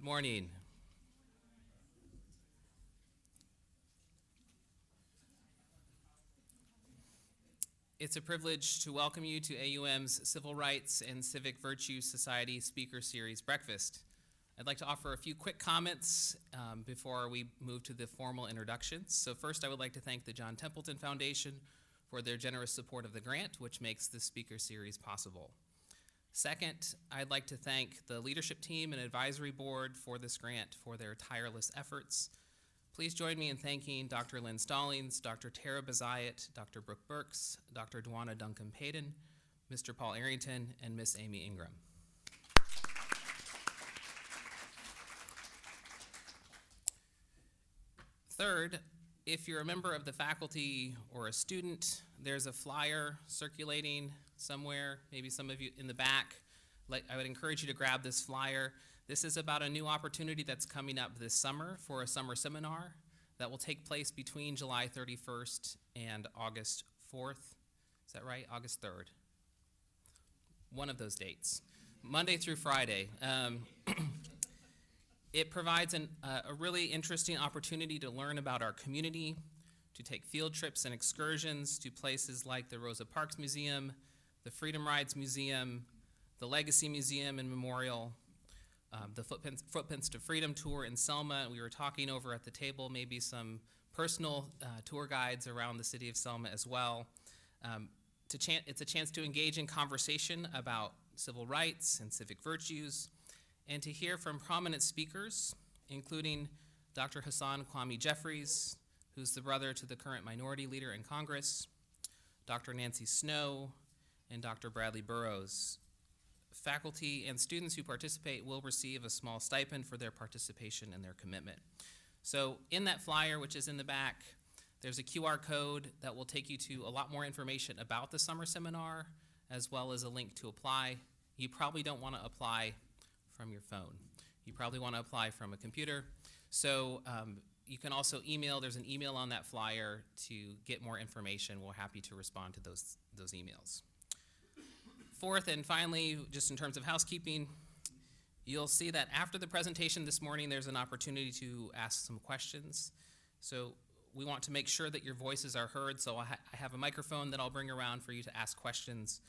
morning. It's a privilege to welcome you to AUM's Civil Rights and Civic Virtue Society Speaker Series Breakfast. I'd like to offer a few quick comments before we move to the formal introductions. So first, I would like to thank the John Templeton Foundation for their generous support of the grant, which makes this speaker series possible. Second, I'd like to thank the leadership team and advisory board for this grant for their tireless efforts. Please join me in thanking Dr. Lynn Stallings, Dr. Tara Bazayat, Dr. Brooke Burks, Dr. Dwana Duncan-Payton, Mr. Paul Arrington, and Miss Amy Ingram. Third, if you're a member of the faculty or a student, there's a flyer circulating somewhere, maybe some of you in the back. I would encourage you to grab this flyer. This is about a new opportunity that's coming up this summer for a summer seminar that will take place between July 31st and August 4th. Is that right? August 3rd. One of those dates. Monday through Friday. It provides a really interesting opportunity to learn about our community, to take field trips and excursions to places like the Rosa Parks Museum, the Freedom Rides Museum, the Legacy Museum and Memorial, the Footprints to Freedom tour in Selma. We were talking over at the table, maybe some personal tour guides around the city of Selma as well. It's a chance to engage in conversation about civil rights and civic virtues, and to hear from prominent speakers, including Dr. Hassan Kwame Jeffries, who's the brother to the current minority leader in Congress, Dr. Nancy Snow, and Dr. Bradley Burrows. Faculty and students who participate will receive a small stipend for their participation and their commitment. So in that flyer, which is in the back, there's a QR code that will take you to a lot more information about the summer seminar, as well as a link to apply. You probably don't want to apply from your phone. You probably want to apply from a computer. So you can also email. There's an email on that flyer to get more information. We're happy to respond to those emails. Fourth, and finally, just in terms of housekeeping, you'll see that after the presentation this morning, there's an opportunity to ask some questions. So we want to make sure that your voices are heard, so I have a microphone that I'll bring around for you to ask questions.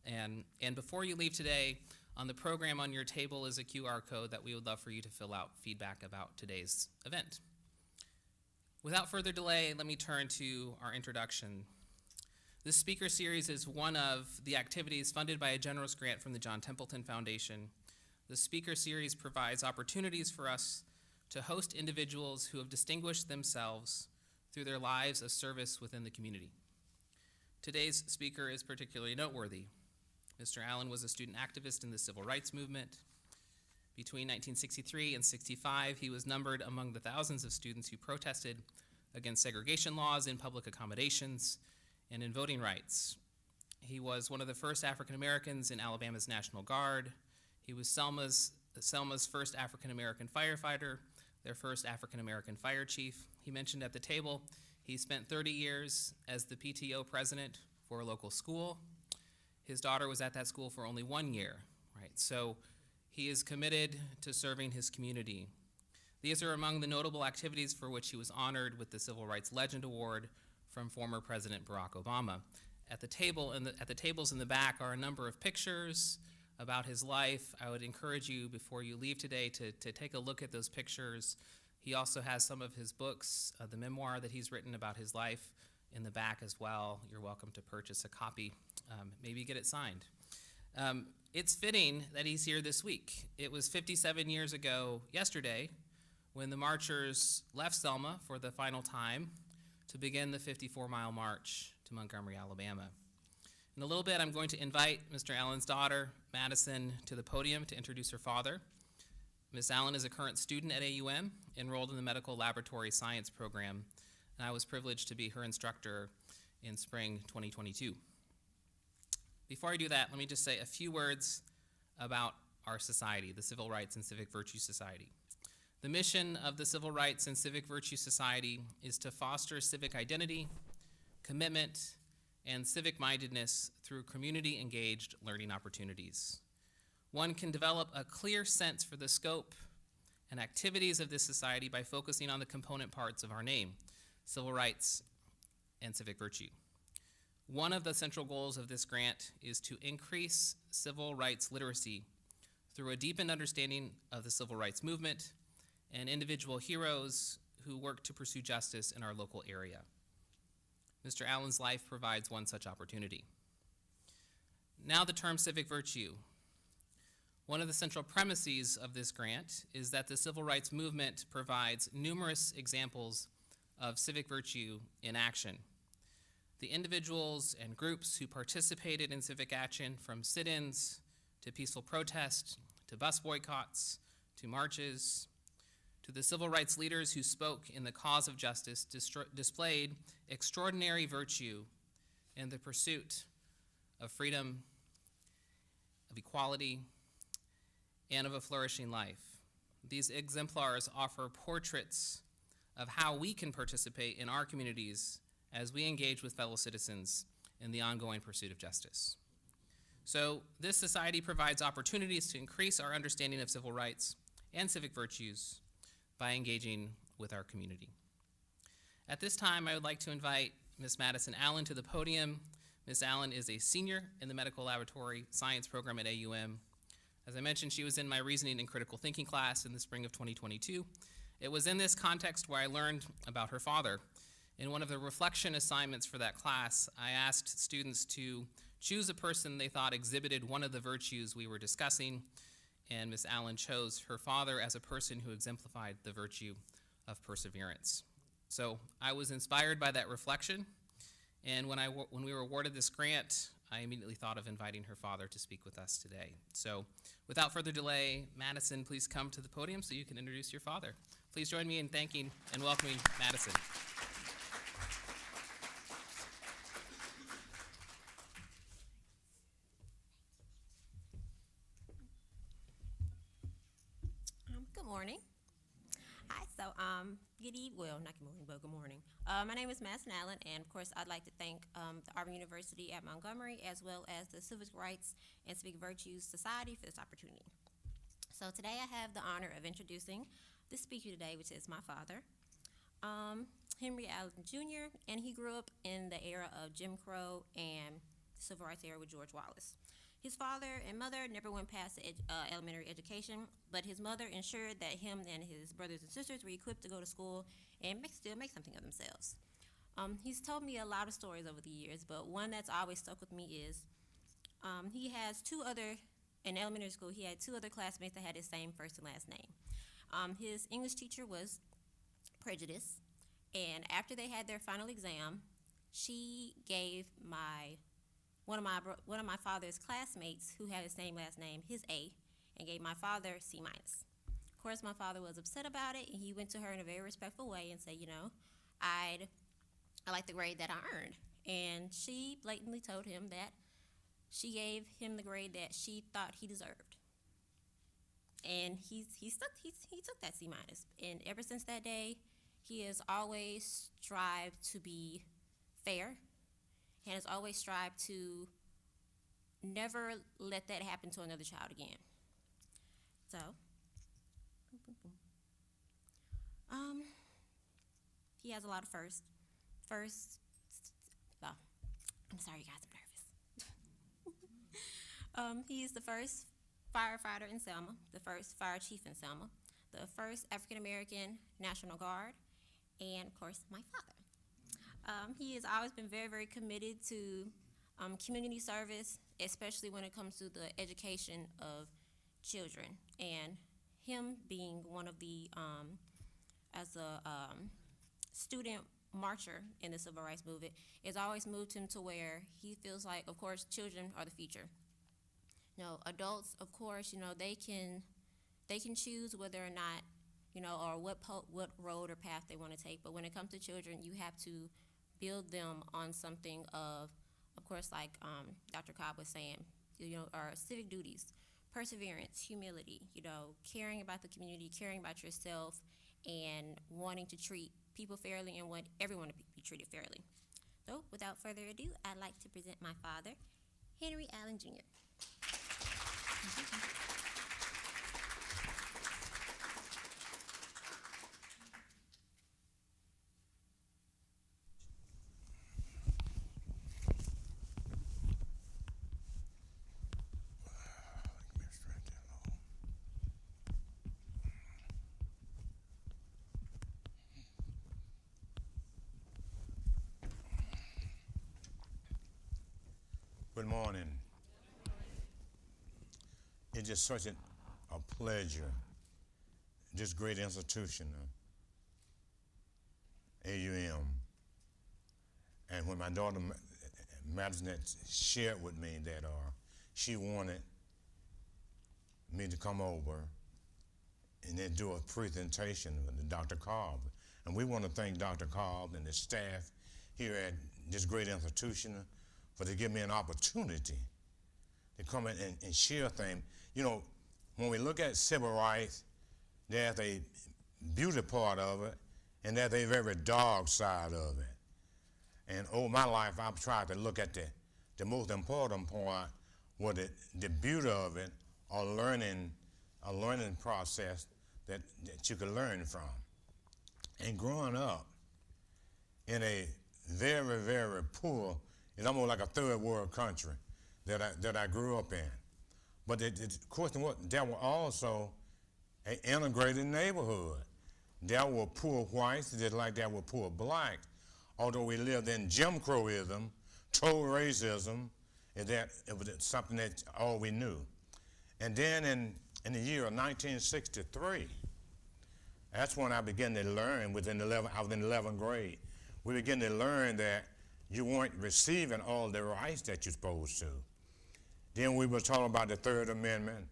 And before you leave today, on the program on your table is a QR code that we would love for you to fill out feedback about today's event. Without further delay, let me turn to our introduction. This speaker series is one of the activities funded by a generous grant from the John Templeton Foundation. The speaker series provides opportunities for us to host individuals who have distinguished themselves through their lives of service within the community. Today's speaker is particularly noteworthy. Mr. Allen was a student activist in the civil rights movement. Between 1963 and 65, he was numbered among the thousands of students who protested against segregation laws in public accommodations and in voting rights. He was one of the first African Americans in Alabama's National Guard. He was Selma's first African American firefighter, their first African American fire chief. He mentioned at the table he spent 30 years as the PTO president for a local school. His daughter was at that school for only 1 year, right? So he is committed to serving his community. These are among the notable activities for which he was honored with the Civil Rights Legend Award from former President Barack Obama. At the tables in the back are a number of pictures about his life. I would encourage you before you leave today to take a look at those pictures. He also has some of his books, the memoir that he's written about his life in the back as well. You're welcome to purchase a copy, maybe get it signed. It's fitting that he's here this week. It was 57 years ago yesterday when the marchers left Selma for the final time to begin the 54-mile march to Montgomery, Alabama. In a little bit, I'm going to invite Mr. Allen's daughter, Madison, to the podium to introduce her father. Ms. Allen is a current student at AUM, enrolled in the Medical Laboratory Science program, and I was privileged to be her instructor in spring 2022. Before I do that, let me just say a few words about our society, the Civil Rights and Civic Virtue Society. The mission of the Civil Rights and Civic Virtue Society is to foster civic identity, commitment, and civic-mindedness through community-engaged learning opportunities. One can develop a clear sense for the scope and activities of this society by focusing on the component parts of our name, civil rights and civic virtue. One of the central goals of this grant is to increase civil rights literacy through a deepened understanding of the civil rights movement and individual heroes who work to pursue justice in our local area. Mr. Allen's life provides one such opportunity. Now the term civic virtue. One of the central premises of this grant is that the civil rights movement provides numerous examples of civic virtue in action. The individuals and groups who participated in civic action, from sit-ins to peaceful protest, to bus boycotts, to marches, to the civil rights leaders who spoke in the cause of justice, displayed extraordinary virtue in the pursuit of freedom, of equality, and of a flourishing life. These exemplars offer portraits of how we can participate in our communities as we engage with fellow citizens in the ongoing pursuit of justice. So this society provides opportunities to increase our understanding of civil rights and civic virtues by engaging with our community. At this time, I would like to invite Ms. Madison Allen to the podium. Ms. Allen is a senior in the Medical Laboratory Science program at AUM. As I mentioned, she was in my reasoning and critical thinking class in the spring of 2022. It was in this context where I learned about her father. In one of the reflection assignments for that class, I asked students to choose a person they thought exhibited one of the virtues we were discussing, and Ms. Allen chose her father as a person who exemplified the virtue of perseverance. So I was inspired by that reflection, and when we were awarded this grant, I immediately thought of inviting her father to speak with us today. So without further delay, Madison, please come to the podium so you can introduce your father. Please join me in thanking and welcoming Madison. Good morning. Hi, so good morning. My name is Madison Allen, and of course I'd like to thank the Auburn University at Montgomery, as well as the Civil Rights and Civic Virtues Society for this opportunity. So today I have the honor of introducing the speaker today, which is my father, Henry Allen Jr., and he grew up in the era of Jim Crow and the Civil Rights era with George Wallace. His father and mother never went past the elementary education, but his mother ensured that him and his brothers and sisters were equipped to go to school and still make something of themselves. He's told me a lot of stories over the years, but one that's always stuck with me is he has in elementary school, he had two other classmates that had his same first and last name. His English teacher was prejudiced, and after they had their final exam, she gave one of my father's classmates, who had the same last name, his A, and gave my father C-. Of course, my father was upset about it, and he went to her in a very respectful way and said, I like the grade that I earned. And she blatantly told him that she gave him the grade that she thought he deserved. And he took that C-. And ever since that day, he has always strived to be fair, and has always strived to never let that happen to another child again. So, he has a lot of firsts. I'm sorry, guys, I'm nervous. He's the first firefighter in Selma, the first fire chief in Selma, the first African-American National Guard, and, of course, my father. He has always been very, very committed to community service, especially when it comes to the education of children. And him being one of the, as a student marcher in the civil rights movement, has always moved him to where he feels like, of course, children are the future. Adults, of course, they can choose whether or not, or what road or path they want to take. But when it comes to children, you have to build them on something of course, like Dr. Cobb was saying, our civic duties, perseverance, humility, caring about the community, caring about yourself, and wanting to treat people fairly and want everyone to be treated fairly. So, without further ado, I'd like to present my father, Henry Allen Jr. Good morning. It's just such a pleasure, this great institution, AUM. And when my daughter Madison had shared with me that she wanted me to come over and then do a presentation with Dr. Cobb. And we want to thank Dr. Cobb and the staff here at this great institution for to give me an opportunity to come in and share things. You know, when we look at civil rights, there's a beauty part of it, and there's a very dark side of it. And over my life, I've tried to look at the most important part, was the beauty of it, a learning process that you could learn from. And growing up in a very, very poor, it's almost like a third world country that I grew up in. But the question was, there were also an integrated neighborhood. There were poor whites, just like there were poor blacks. Although we lived in Jim Crowism, total racism, that it was something that all we knew. And then in the year of 1963, that's when I began to learn. I was in 11th grade. We began to learn that you weren't receiving all the rights that you're supposed to. Then we were talking about the Third Amendment,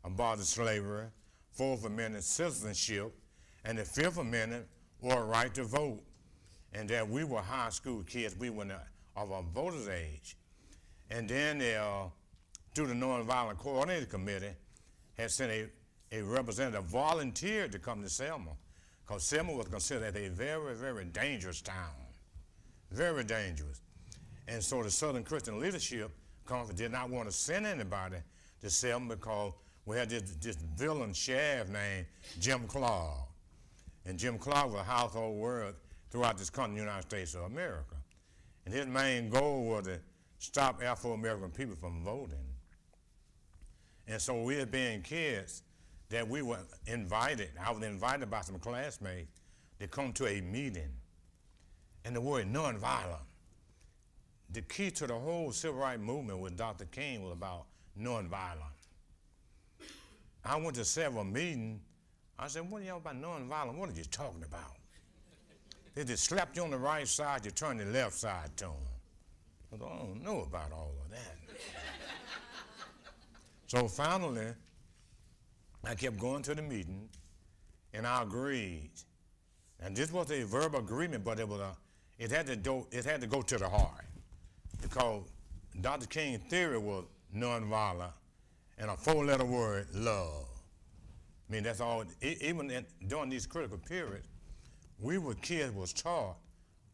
about slavery, Fourth Amendment, citizenship, and the Fifth Amendment, or right to vote. And that we were high school kids, we were of our voters' age. And then through the Nonviolent Coordinating Committee, had sent a representative volunteer to come to Selma, because Selma was considered a very, very dangerous town, very dangerous. And so the Southern Christian Leadership Conference did not want to send anybody to Selma because we had this villain sheriff named Jim Clark. And Jim Clark was a household word throughout this country, the United States of America. And his main goal was to stop Afro-American people from voting. And so we, as being kids, that we were invited, I was invited by some classmates to come to a meeting. And the word nonviolent, the key to the whole civil rights movement with Dr. King was about nonviolent. I went to several meetings. I said, what are y'all about nonviolent? What are you talking about? They just slapped you on the right side, you turn the left side to them. I said, I don't know about all of that. So finally, I kept going to the meeting, and I agreed. And this was a verbal agreement, but it had to go to the heart, because Dr. King's theory was nonviolent and a four-letter word, love. I mean, that's all. Even during these critical periods, kids was taught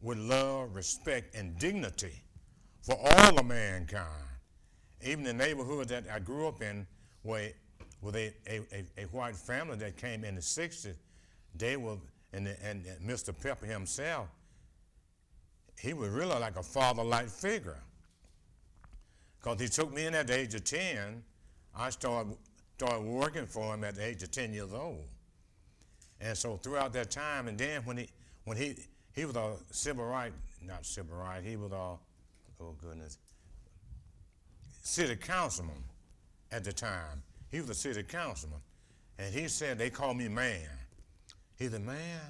with love, respect, and dignity for all of mankind. Even the neighborhood that I grew up in, where with a white family that came in the 60s, they were, and Mr. Pepper himself, he was really like a father-like figure. Because he took me in at the age of 10, I started working for him at the age of 10 years old. And so throughout that time, and then when he was a civil rights, not civil rights, he was a, oh goodness, city councilman at the time. He was a city councilman. And he said, they called me man. He said, man,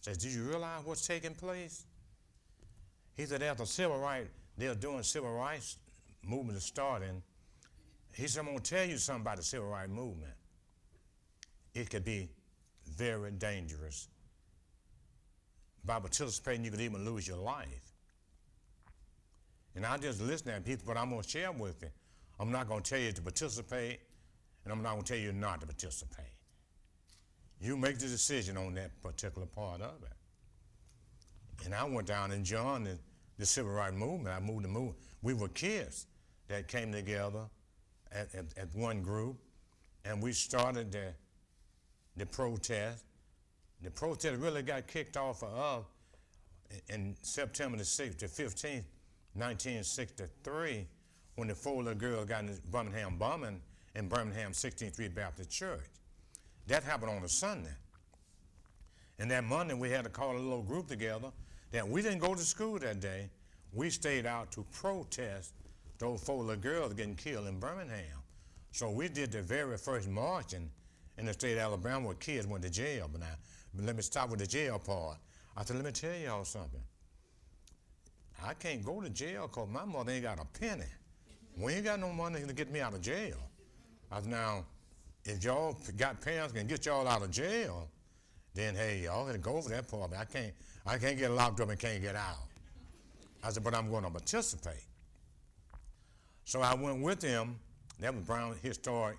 says, did you realize what's taking place? He said, after civil rights, they're doing civil rights movement is starting. He said, I'm gonna tell you something about the civil rights movement. It could be very dangerous. By participating, you could even lose your life. And I just listen to people, but I'm gonna share with you. I'm not gonna tell you to participate, and I'm not gonna tell you not to participate. You make the decision on that particular part of it. And I went down and joined the civil rights movement. I moved the movement. We were kids that came together at one group, and we started the protest. The protest really got kicked off for us in September the 6th to 15th, 1963, when the 4 little girls got in the Birmingham bombing in Birmingham 16th Street Baptist Church. That happened on a Sunday. And that Monday we had to call a little group together that we didn't go to school that day. We stayed out to protest those 4 little girls getting killed in Birmingham. So we did the very first marching in the state of Alabama where kids went to jail. But let me stop with the jail part. I said, let me tell y'all something. I can't go to jail because my mother ain't got a penny. We ain't got no money to get me out of jail. I said, now, if y'all got parents can get y'all out of jail, then hey, y'all gotta go for that part. But I can't get locked up and can't get out. I said, but I'm going to participate. So I went with him. That was Brown Historic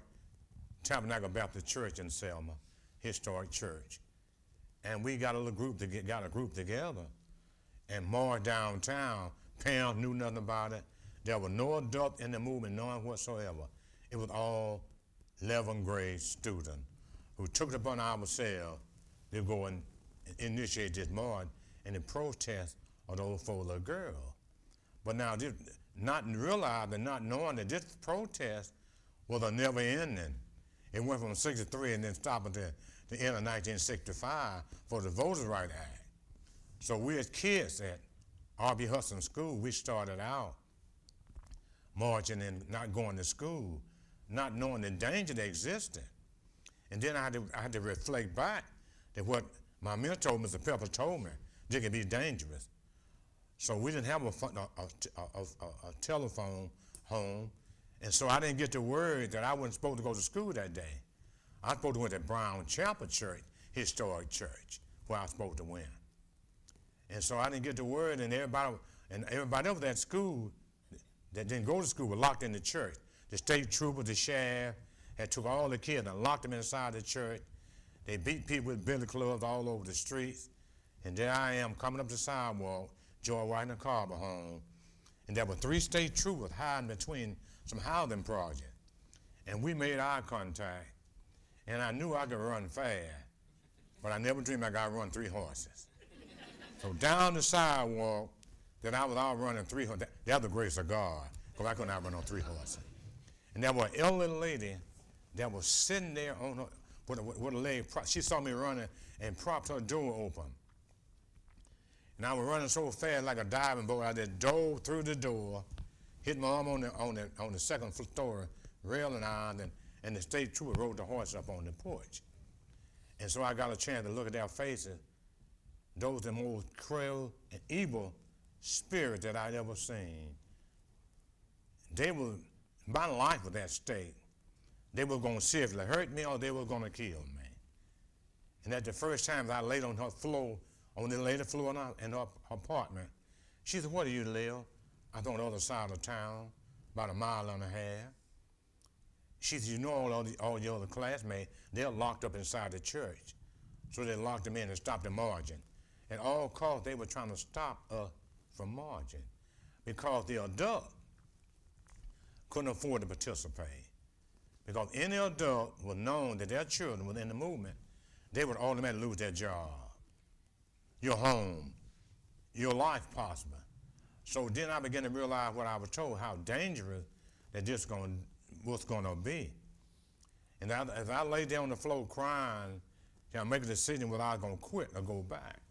Tabernacle Baptist Church in Selma, historic church. And we got a little group together and marched downtown. Parents knew nothing about it. There was no adult in the movement, none whatsoever. It was all 11th grade students who took it upon ourselves to go and initiate this march and the protest of those 4 little girls. But now, not realizing, not knowing that this protest was a never ending. It went from 63 and then stopped at the end of 1965 for the Voters' Rights Act. So we as kids at R.B. Hudson School, we started out marching and not going to school, not knowing the danger that existed. And then I had to reflect back that what my mentor, Mr. Pepper, told me, they could be dangerous. So we didn't have a telephone home, and so I didn't get the word that I wasn't supposed to go to school that day. I was supposed to go to Brown Chapel Church, historic church, where I was supposed to win. And so I didn't get the word, and everybody else at school that didn't go to school was locked in the church. The state trooper, the sheriff, had took all the kids and locked them inside the church. They beat people with billy clubs all over the streets. And there I am coming up the sidewalk, George Washington Carver home. And there were 3 state troopers hiding between some housing projects. And we made eye contact. And I knew I could run fast, but I never dreamed I got to run 3 horses. So down the sidewalk, that I was out running 3 horses. That's the grace of God, because I could not run on 3 horses. And there was an elderly lady that was sitting there on her, with a leg. She saw me running and propped her door open. And I was running so fast like a diving boat. I just dove through the door, hit my arm on the second story railing iron, and the state trooper rode the horse up on the porch. And so I got a chance to look at their faces. Those are the most cruel and evil spirits that I'd ever seen. They were, my life was at stake. They were going to seriously hurt me or they were going to kill me. And at the first time I laid on her floor, on the lady floor in her apartment, she said, "Where do you live?" I was on the other side of town, about 1.5 miles. She said, "You know all your other classmates, they're locked up inside the church." So they locked them in and stopped the marching. At all costs, they were trying to stop us from marching because the adult couldn't afford to participate. Because any adult was known that their children were in the movement, they would automatically lose their job, your home, your life possible. So then I began to realize what I was told, how dangerous that this was going to be. And as I lay there on the floor crying, I make a decision whether I was going to quit or go back.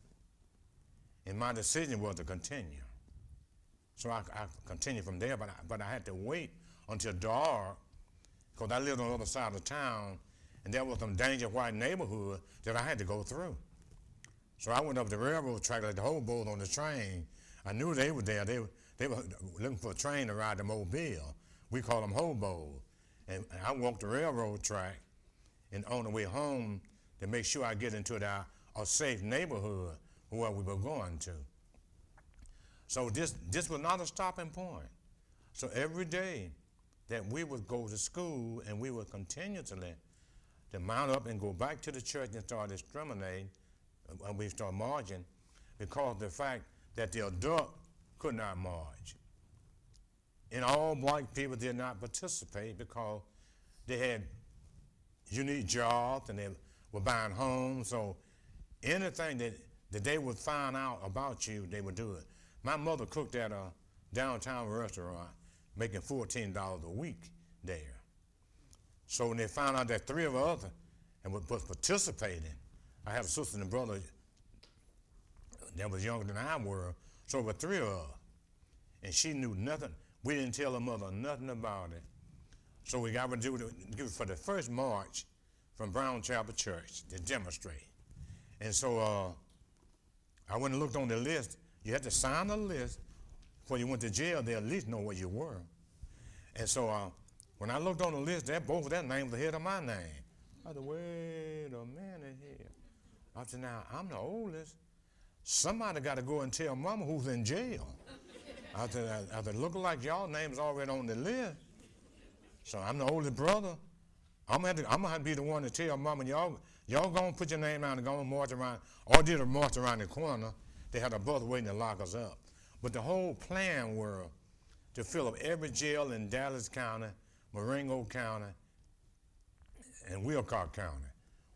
And my decision was to continue. So I continued from there, but I had to wait until dark, because I lived on the other side of town, and there was some dangerous white neighborhood that I had to go through. So I went up the railroad track like the hobos on the train. I knew they were there. They were looking for a train to ride to Mobile. We call them hobos. And I walked the railroad track, and on the way home, to make sure I get into a safe neighborhood where we were going to. So this was not a stopping point. So every day that we would go to school and we would continuously to mount up and go back to the church and start discriminating, and we start marching, because of the fact that the adult could not march. And all black people did not participate because they had unique jobs and they were buying homes. So anything that they would find out about you, they would do it. My mother cooked at a downtown restaurant, making $14 a week there. So when they found out that 3 of us was participating, I had a sister and a brother that was younger than I were, so there were 3 of us. And she knew nothing. We didn't tell the mother nothing about it. So we got to do it for the first march from Brown Chapel Church to demonstrate. And so I went and looked on the list. You had to sign a list before you went to jail. They at least know where you were. And so when I looked on the list, both of their names were ahead of my name. I said, wait a minute here. I said, now, I'm the oldest. Somebody got to go and tell Mama who's in jail. I said, look like y'all names already on the list. So I'm the oldest brother. I'm gonna have to be the one to tell Mama, y'all gonna put your name down and go and march around, or did a march around the corner. They had a bus waiting to lock us up. But the whole plan was to fill up every jail in Dallas County, Marengo County, and Wilcox County.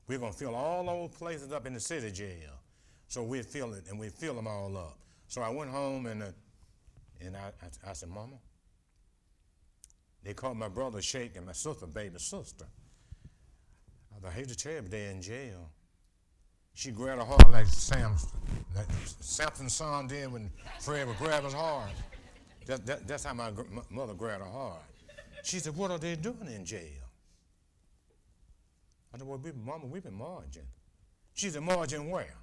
We're gonna fill all those places up in the city jail. So we'd fill it, and we'd fill them all up. So I went home and I said, Mama, they called my brother Shake and my sister, baby sister. I hate to tell you, but they're in jail. She grabbed her heart like Samson's son did when Fred would grab his heart. That's how my mother grabbed her heart. She said, what are they doing in jail? I said, well, Mama, we've been marching. She said, marching where?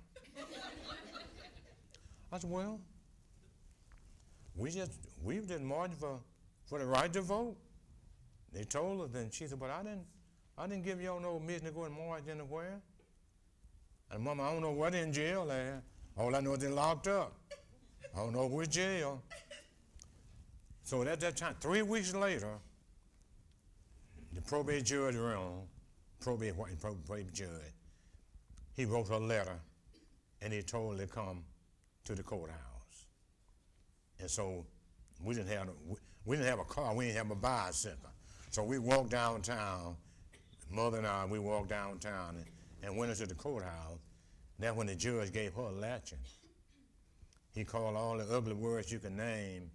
I said, well, we just marched for the right to vote. They told her, then she said, but I didn't give y'all no mission to go and march anywhere. And Mama, I don't know what in jail there. All I know is they're locked up. I don't know which jail. So at that time, 3 weeks later, the probate judge probate judge, he wrote a letter and he told her to come to the courthouse. And so we didn't have a car, we didn't have a bicycle. So we walked downtown, Mother and I, we walked downtown and went into the courthouse. That's when the judge gave her a latching. He called all the ugly words you can name,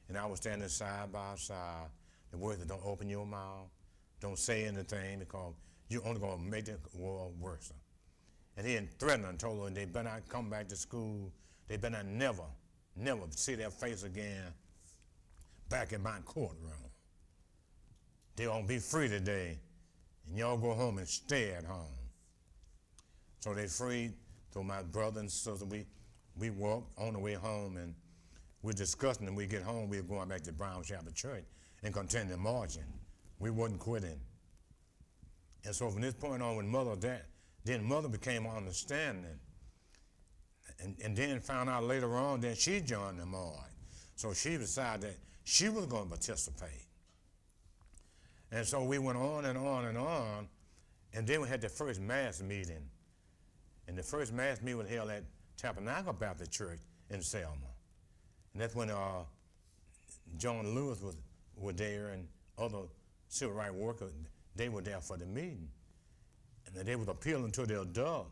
and I was standing side by side. The words that don't open your mouth, don't say anything, because you're only going to make the world worse. And he threatened her and told her they better not come back to school. They better not never see their face again back in my courtroom. They're going to be free today, and y'all go home and stay at home. So they freed. So my brother and sister, we walked on the way home, and we're discussing, and we get home, we're going back to Brown Chapel Church and continue marching. We wasn't quitting. And so from this point on, when Mother became understanding, and then found out later on that she joined the march. So she decided that she was going to participate. And so we went on and on and on, and then we had the first mass meeting. And the first mass meeting was held at Tabernacle Baptist Church in Selma. And that's when John Lewis was there, and other civil rights workers, they were there for the meeting. And they was appealing to the adult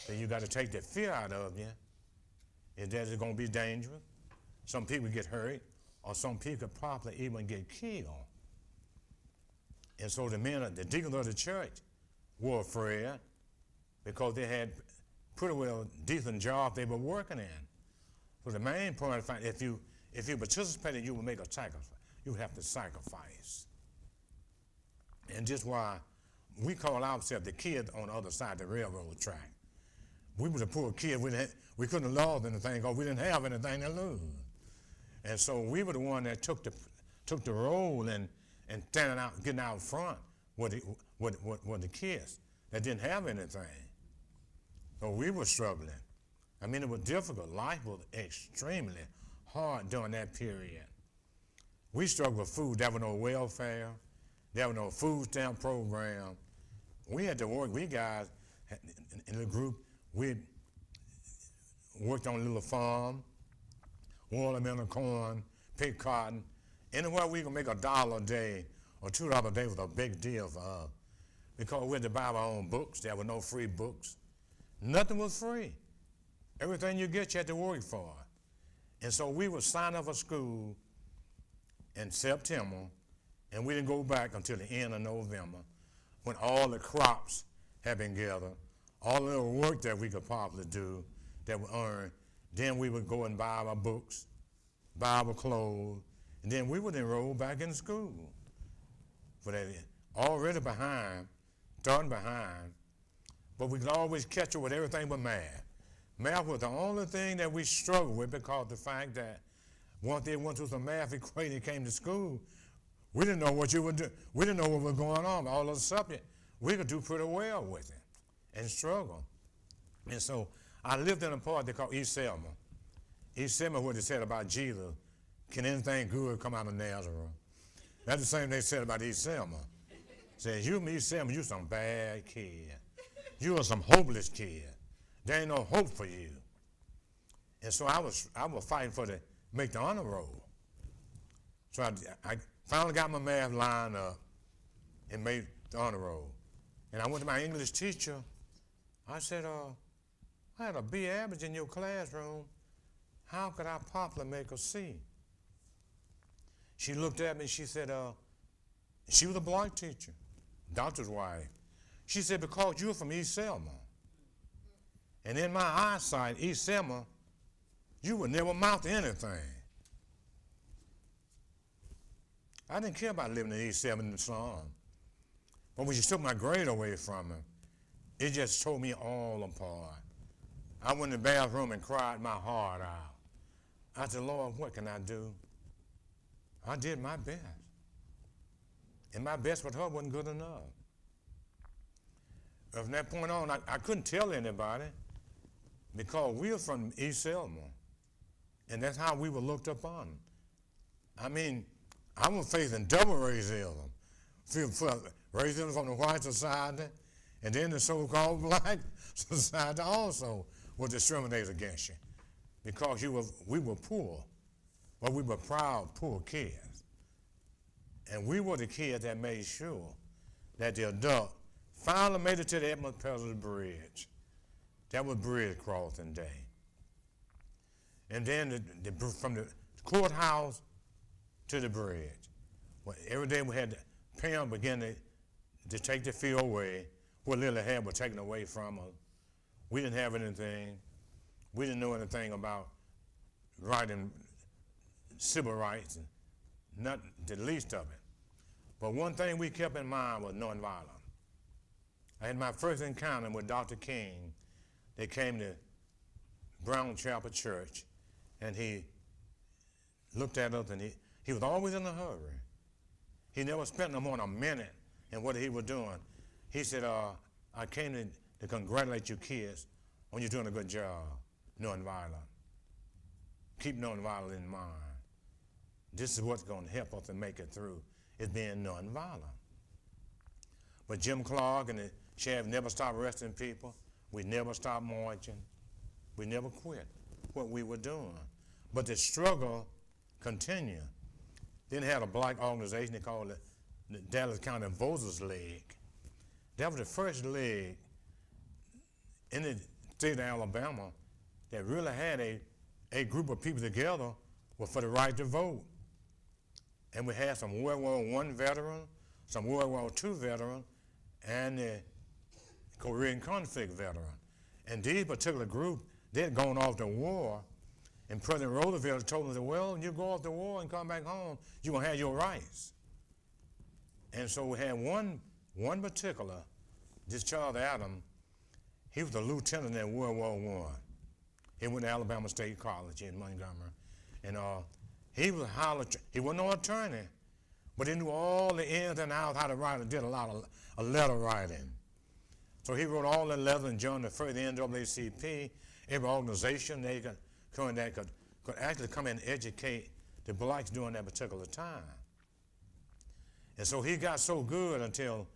that you got to take the fear out of you. Is that it's going to be dangerous. Some people get hurt, or some people could probably even get killed. And so the deacons of the church were afraid, because they had pretty well decent jobs they were working in. So the main point of fact, if you participated, you would make a sacrifice. You would have to sacrifice. And just why we call ourselves the kids on the other side of the railroad track. We were the poor kids. We couldn't have lost anything because we didn't have anything to lose. And so we were the one that took the role and standing out, getting out front with the kids that didn't have anything. So we were struggling. I mean, it was difficult. Life was extremely hard during that period. We struggled with food. There was no welfare. There was no food stamp program. We had to work. We guys in the group, we worked on a little farm, watermelon, corn, pick cotton. Anywhere we could make $1 a day or $2 a day was a big deal for us, because we had to buy our own books. There were no free books. Nothing was free. Everything you get, you had to work for. And so we would sign up for school in September, and we didn't go back until the end of November, when all the crops had been gathered, all the little work that we could probably do that we earned. Then we would go and buy our books, buy our clothes, And then we would enroll back in school. For that, already behind, starting behind, but we could always catch up with everything but math. Math was the only thing that we struggled with because the fact that once they went through some math equation and came to school, we didn't know what you would do. We didn't know what was going on. All those subjects, we could do pretty well with it and struggle. And so I lived in a part they call East Selma. East Selma, what they said about Jesus, can anything good come out of Nazareth? That's the same they said about East Selma. Said, you, East Selma, you some bad kid. You are some hopeless kid. There ain't no hope for you. And so I was fighting for make the honor roll. So I finally got my math lined up and made the honor roll. And I went to my English teacher. I said, I had a B average in your classroom. How could I possibly make a C? She looked at me and she said, she was a black teacher, doctor's wife. She said, because you're from East Selma. And in my eyesight, East Selma, you would never amount to anything. I didn't care about living in East Selma in the slum. But when she took my grade away from me, it just tore me all apart. I went in the bathroom and cried my heart out. I said, Lord, what can I do? I did my best. And my best with her wasn't good enough. From that point on, I couldn't tell anybody because we were from East Selma. And that's how we were looked upon. I mean, I was facing double racism. Racism from the white society, and then the so-called black society also was discriminated against you because we were poor, but we were proud, poor kids. And we were the kids that made sure that the adult finally made it to the Edmund Pettus Bridge. That was bridge crossing day. And then from the courthouse to the bridge. Well, every day we had the parents begin to take the fee away. What little had was taken away from us. We didn't have anything. We didn't know anything about writing civil rights, and not the least of it. But one thing we kept in mind was nonviolence. I had my first encounter with Dr. King. They came to Brown Chapel Church, and he looked at us, and he was always in a hurry. He never spent no more than a minute in what he was doing. He said, I came to congratulate you kids on you doing a good job, nonviolent. Keep nonviolent in mind. This is what's going to help us to make it through, is being nonviolent. But Jim Clark and the sheriff never stopped arresting people. We never stopped marching. We never quit what we were doing. But the struggle continued. Then had a black organization they called the Dallas County Voters League. That was the first league in the state of Alabama that really had a group of people together for the right to vote. And we had some World War I veterans, some World War II veterans, and the Korean conflict veterans. And these particular group, they had gone off to war, and President Roosevelt told them, well, when you go off to war and come back home, you're going to have your rights. And so we had one particular, this Charles Adams, he was a lieutenant in World War I. He went to Alabama State College in Montgomery. And he wasn't no attorney, but he knew all the ins and outs, how to write, and did a lot of letter writing. So he wrote all the letters and joined the first NAACP, every organization that could actually come and educate the blacks during that particular time. And so he got so good until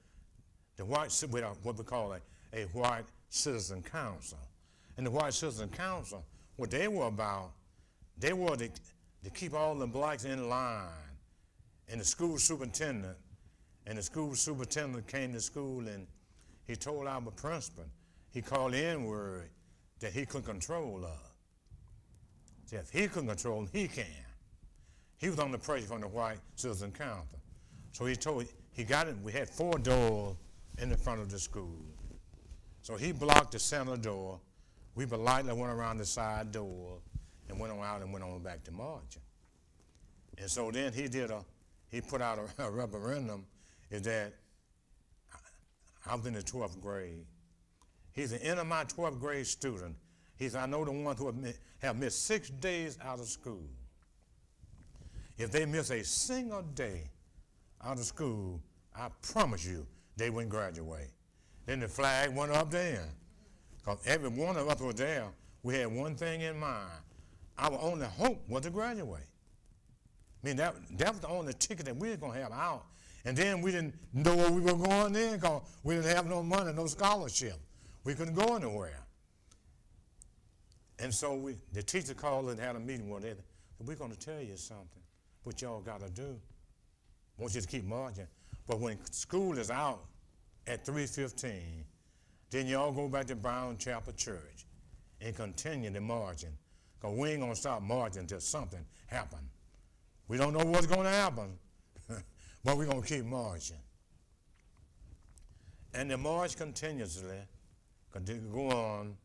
the what we call a white citizen council. And the white citizen council, what they were about, they were to keep all the blacks in line. And the school superintendent came to school and he told our principal, he called the N-word that he couldn't control us. See, if he couldn't control them, he can. He was under pressure from the white citizen council. So he got it, we had 4 doors in the front of the school. So he blocked the center door. We politely went around the side door and went on out and went on back to marching. And so then he put out a referendum, is that I was in the 12th grade. He said, any of my 12th grade student, he said, I know the ones who have missed 6 days out of school. If they miss a single day out of school, I promise you, they wouldn't graduate. Then the flag went up there. Because every one of us was there, we had one thing in mind. Our only hope was to graduate. I mean, that was the only ticket that we were going to have out. And then we didn't know where we were going in because we didn't have no money, no scholarship. We couldn't go anywhere. And so the teacher called and had a meeting with us. We're going to tell you something, what y'all got to do. I want you to keep marching. But when school is out at 3:15, then y'all go back to Brown Chapel Church and continue the marching. Because we ain't going to stop marching until something happens. We don't know what's going to happen, but we're going to keep marching. And the march continuously go on.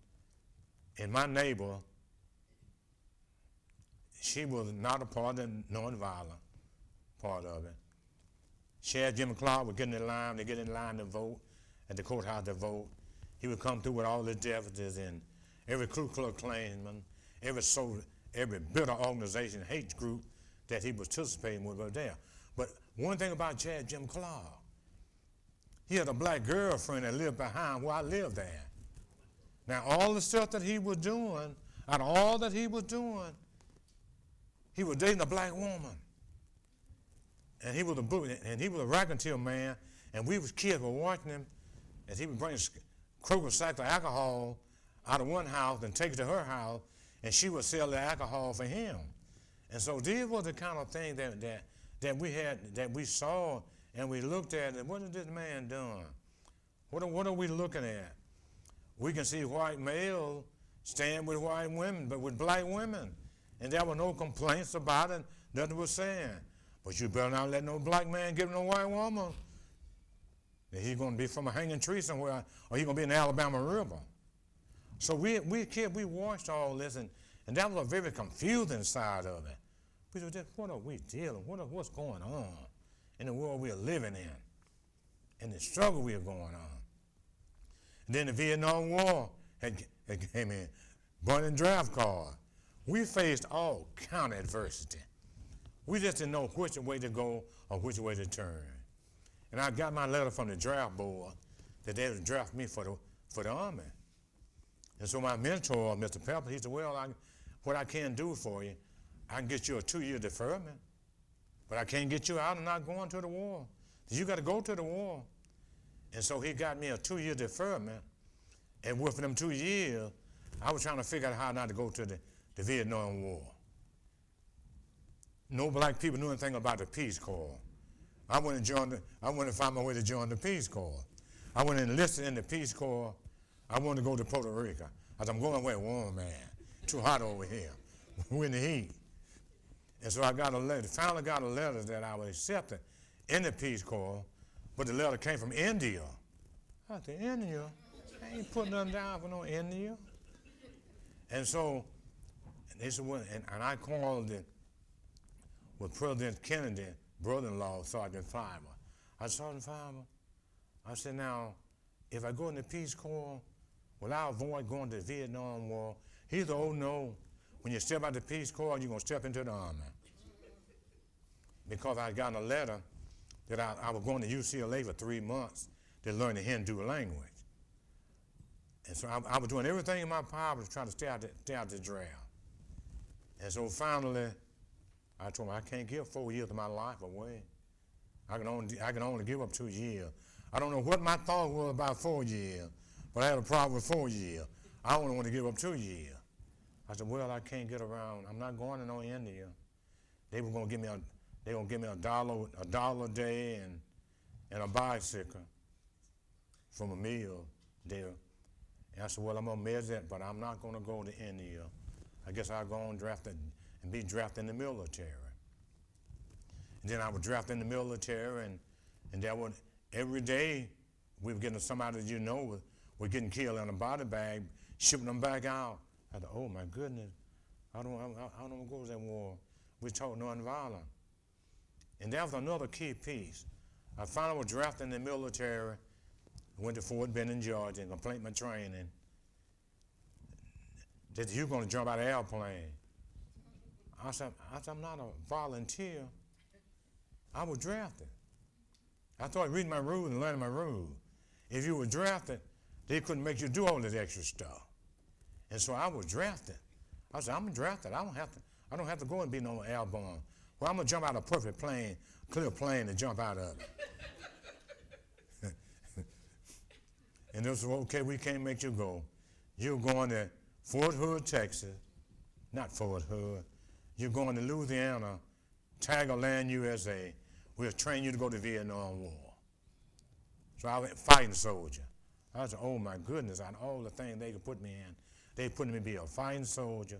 And my neighbor, she was not a part of the nonviolent part of it. Sheriff Jim Clark would get in the line, they get in line to vote, at the courthouse to vote. He would come through with all the deputies and every Ku Klux Klansman, every soldier, every bitter organization, hate group that he was participating with was there. But one thing about Sheriff Jim Clark, he had a black girlfriend that lived behind where I lived at. Now, all the stuff that he was doing, out of all that he was doing, he was dating a black woman. And he was a raconteur man, and we was kids were watching him as he would bring Kroger sacks of alcohol out of one house and take it to her house, and she would sell the alcohol for him. And so these were the kind of things that we had, that we saw, and we looked at, and what is this man doing? What are we looking at? We can see white males stand with white women, but with black women. And there were no complaints about it, nothing was saying. But you better not let no black man give no white woman. He's going to be from a hanging tree somewhere, or he's going to be in the Alabama River. So we watched all this, and that was a very confusing side of it. We said, what are we dealing with? What's going on in the world we are living in, and the struggle we are going on? And then the Vietnam War had came in, burning draft cards. We faced all kind of adversity. We just didn't know which way to go or which way to turn. And I got my letter from the draft board that they would draft me for the Army. And so my mentor, Mr. Pepper, he said, well, what I can do for you, I can get you a 2-year deferment, but I can't get you out and not going to the war. You got to go to the war. And so he got me a 2-year deferment, and within them 2 years, I was trying to figure out how not to go to the Vietnam War. No black people knew anything about the Peace Corps. I went and found my way to join the Peace Corps. I went and enlisted in the Peace Corps. I wanted to go to Puerto Rico. I said, I'm going where it's warm, man. Too hot over here. We're in the heat. And so I finally got a letter that I was accepted in the Peace Corps, but the letter came from India. I said, India? I ain't putting nothing down for no India. And so they said, well, and I called it with President Kennedy, brother-in-law, Sergeant Fiver. I said, Sergeant Fiver, I said, now, if I go in the Peace Corps, will I avoid going to the Vietnam War? He said, oh, no. When you step out the Peace Corps, you're going to step into the Army. Because I got a letter that I was going to UCLA for 3 months to learn the Hindu language. And so I was doing everything in my power to try to stay out the draft. And so finally, I told him, I can't give 4 years of my life away. I can only give up 2 years. I don't know what my thought was about 4 years, but I had a problem with 4 years. I only want to give up 2 years. I said, well, I can't get around. I'm not going to no India. They were going to give me $1 a day and a bicycle from a meal there. And I said, well, I'm going to measure that, but I'm not going to go to India. I guess I'll go on and be drafted in the military. And then I was drafted in the military, and that would, every day we were getting somebody were getting killed in a body bag, shipping them back out. I thought, oh my goodness, I don't want to go to that war. We taught nonviolent. And that was another key piece. I finally was drafted in the military, went to Fort Benning, Georgia, and completed my training. That you going to jump out of an airplane. I said, I'm not a volunteer. I was drafted. I started reading my rules and learning my rules. If you were drafted, they couldn't make you do all this extra stuff. And so I was drafted. I said, I'm drafted. I don't have to go and be no airborne. Well, I'm gonna jump out of a perfect plane, clear plane, and jump out of it. And they said, okay, we can't make you go. You're going to Fort Hood, Texas, not Fort Hood. You're going to Louisiana, Tiger Land, USA. We'll train you to go to the Vietnam War. So I went fighting soldier. I said, oh my goodness, out of all the things they could put me in, they put me to be a fighting soldier,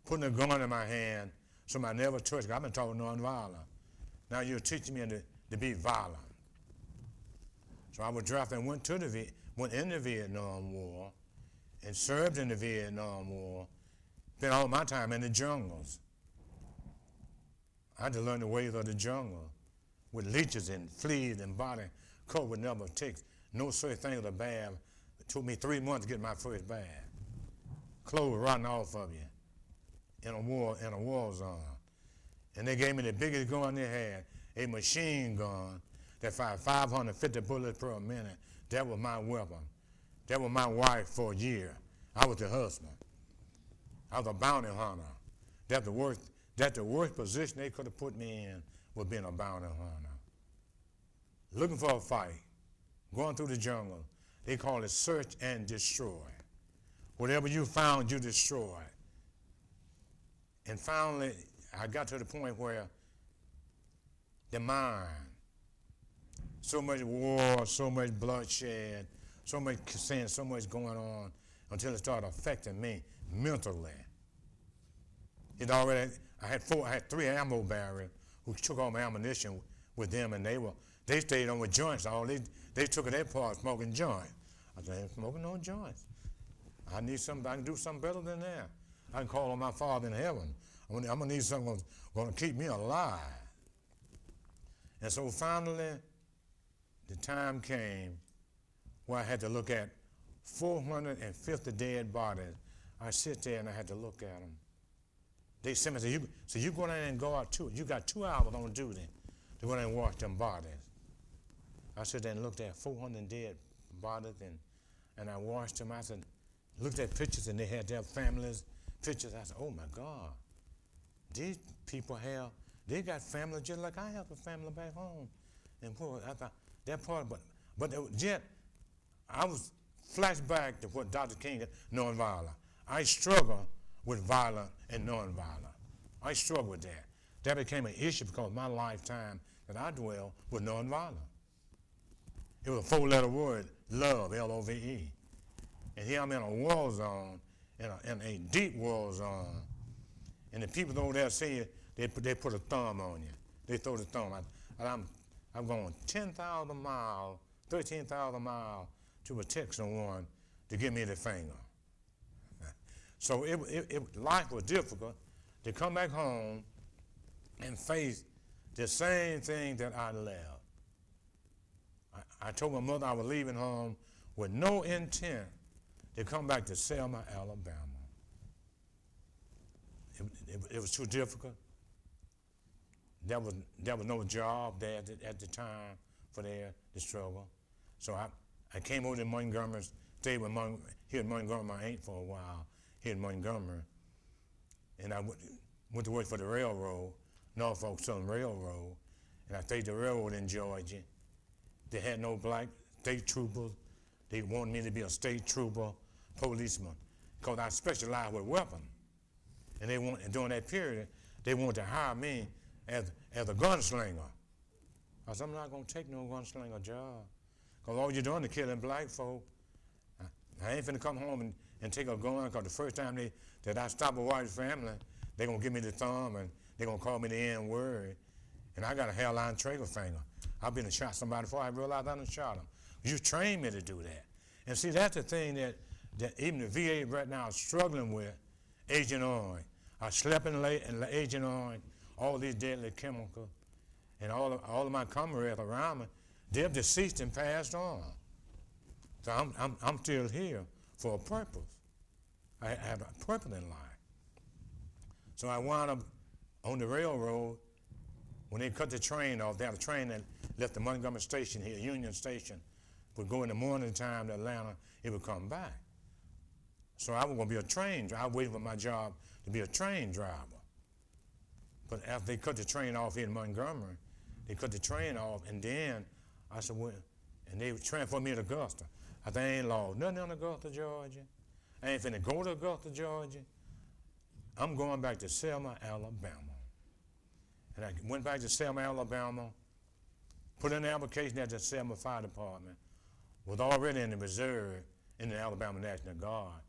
putting a gun in my hand, so I never touched it. I've been taught nonviolent. Now you're teaching me to be violent. So I was drafted and went in the Vietnam War and served in the Vietnam War. Spent all my time in the jungles. I had to learn the ways of the jungle with leeches and fleas and body coat would never take no such thing as a bath. It took me 3 months to get my first bath. Clothes rotting off of you in a war zone. And they gave me the biggest gun they had, a machine gun that fired 550 bullets per minute. That was my weapon. That was my wife for a year. I was the husband. I was a bounty hunter. That's the worst position they could have put me in was being a bounty hunter. Looking for a fight, going through the jungle. They call it search and destroy. Whatever you found, you destroyed. And finally, I got to the point where the mind, so much war, so much bloodshed, so much sin, so much going on, until it started affecting me mentally. I had 3 ammo barrels who took all my ammunition with them, and they stayed on with joints. They took it their part smoking joints. I said, I ain't smoking no joints. I need something. I can do something better than that. I can call on my Father in heaven. I'm gonna need something that's gonna keep me alive. And so finally, the time came where I had to look at 450 dead bodies. I sit there and I had to look at them. They sent me, so you go down and go out too. You got 2 hours on duty to go down and watch them bodies. I sit there and looked at 400 dead bodies, and I watched them. I said, looked at pictures, and they had their families' pictures. I said, oh my God, these people they got family just like I have a family back home. And boy, I thought that part, but yet I was flashback to what Dr. King said, nonviolent. I struggle with violent and nonviolent. I struggle with that. That became an issue because my lifetime that I dwell was nonviolent. It was a 4-letter word, love, L-O-V-E. And here I'm in a war zone, in a deep war zone. And the people over there say they put a thumb on you. They throw the thumb. I'm going 10,000 miles, 13,000 miles to protect someone to give me the finger. So life was difficult to come back home and face the same thing that I left. I told my mother I was leaving home with no intent to come back to Selma, Alabama. It was too difficult. There was no job there at the time for the struggle. So I came over to Montgomery, stayed here in Montgomery, my aunt for a while, here in Montgomery. And I went to work for the railroad, Norfolk Southern Railroad, and I stayed the railroad in Georgia. They had no black state troopers. They wanted me to be a state trooper, policeman, because I specialized with weapons. And during that period, they wanted to hire me as a gunslinger. I said, I'm not going to take no gunslinger job, because all you're doing is killing black folk. I ain't finna come home and take a gun, because the first time that I stop a white family, they're going to give me the thumb, and they're going to call me the N-word. And I got a hairline trigger finger. I've been and shot somebody before I realized I done shot them. You trained me to do that. And see, that's the thing that even the VA right now is struggling with, Agent Orange. I slept in Agent Orange, all these deadly chemicals. And all of my comrades around me, they're deceased and passed on. So I'm still here for a purpose. I have a purpose in life. So I wound up on the railroad. When they cut the train off, they had a train that left the Montgomery station here, Union Station, would go in the morning time to Atlanta, it would come back. So I was going to be a train driver. I waited for my job to be a train driver. But after they cut the train off here in Montgomery, they cut the train off, and then I said, well, and they transferred me to Augusta. I said, I ain't lost nothing in Augusta, Georgia. I ain't finna go to Augusta, Georgia. I'm going back to Selma, Alabama. And I went back to Selma, Alabama, put in an application at the Selma Fire Department, was already in the reserve in the Alabama National Guard.